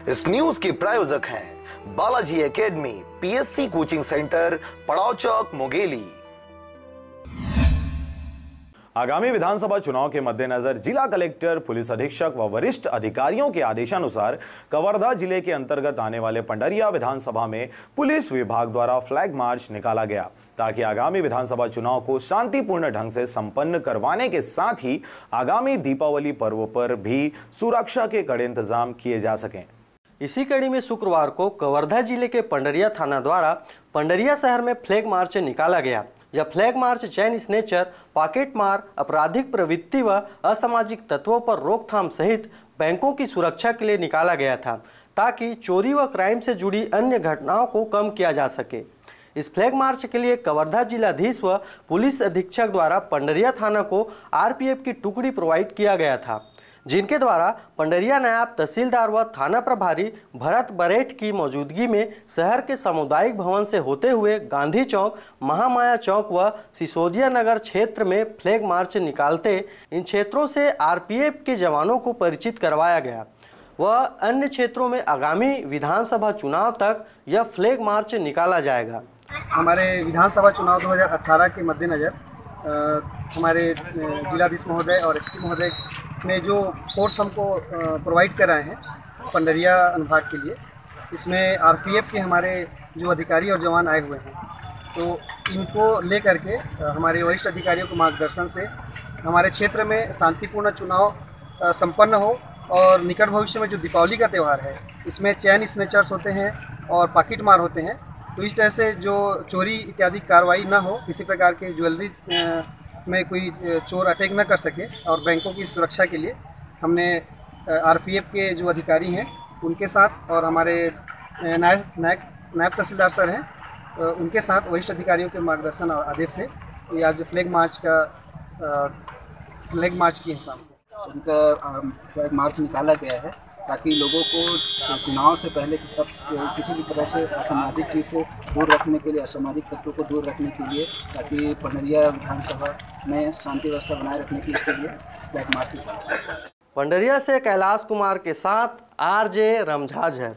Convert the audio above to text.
इस न्यूज के प्रायोजक हैं Balaji academy, PSC coaching centre, पड़ाव चौक, मुंगेली। आगामी विधानसभा चुनाव के मद्देनजर जिला कलेक्टर, पुलिस अधीक्षक व वरिष्ठ अधिकारियों के आदेशानुसार कवर्धा जिले के अंतर्गत आने वाले पंडरिया विधानसभा में पुलिस विभाग द्वारा फ्लैग मार्च निकाला गया ताकि आगामी विधानसभा चुनाव को शांतिपूर्ण ढंग से संपन्न करवाने के साथ ही आगामी दीपावली पर्व पर भी सुरक्षा के कड़े इंतजाम किए जा सकें। इसी कड़ी में शुक्रवार को कवर्धा जिले के पंडरिया थाना द्वारा पंडरिया शहर में फ्लैग मार्च निकाला गया। यह फ्लैग मार्च चैन स्नेचर, पॉकेट मार, आपराधिक प्रवृत्ति व असामाजिक तत्वों पर रोकथाम सहित बैंकों की सुरक्षा के लिए निकाला गया था ताकि चोरी व क्राइम से जुड़ी अन्य घटनाओं को कम किया जा सके। इस फ्लैग मार्च के लिए कवर्धा जिलाधीश व पुलिस अधीक्षक द्वारा पंडरिया थाना को आरपीएफ की टुकड़ी प्रोवाइड किया गया था, जिनके द्वारा पंडरिया नायब तहसीलदार व थाना प्रभारी भरत बरेठ की मौजूदगी में शहर के सामुदायिक भवन से होते हुए गांधी चौक, महामाया चौक व सिसोदिया नगर क्षेत्र में फ्लैग मार्च निकालते इन क्षेत्रों से आरपीएफ के जवानों को परिचित करवाया गया व अन्य क्षेत्रों में आगामी विधानसभा चुनाव तक यह फ्लैग मार्च निकाला जाएगा। हमारे विधानसभा चुनाव 2018 के मद्देनज़र हमारे जिलाधीश महोदय और एसपी महोदय ने जो फोर्स हमको प्रोवाइड कराए हैं पंडरिया अनुभाग के लिए, इसमें आरपीएफ के हमारे जो अधिकारी और जवान आए हुए हैं, तो इनको लेकर के हमारे वरिष्ठ अधिकारियों के मार्गदर्शन से हमारे क्षेत्र में शांतिपूर्ण चुनाव संपन्न हो और निकट भविष्य में जो दीपावली का त्यौहार है, इसमें चैन स्नेचर्स होते हैं और पॉकेट मार होते हैं, तो इस तरह से जो चोरी इत्यादि कार्रवाई ना हो, किसी प्रकार के ज्वेलरी में कोई चोर अटैक न कर सके, और बैंकों की सुरक्षा के लिए हमने आरपीएफ के जो अधिकारी हैं उनके साथ और हमारे नायब तहसीलदार सर हैं, उनके साथ वरिष्ठ अधिकारियों के मार्गदर्शन और आदेश से ये आज फ्लैग मार्च की हिसाब उनका फ्लैग मार्च निकाला गया है ताकि लोगों को चुनाव से पहले किसी भी तरह से असामाजिक चीज़ से दूर रखने के लिए, असामाजिक तत्वों को दूर रखने के लिए, ताकि पंडरिया विधानसभा में शांति व्यवस्था बनाए रखने के लिए फ्लैग मार्च निकाला। पंडरिया से कैलाश कुमार के साथ आरजे रमझाझर।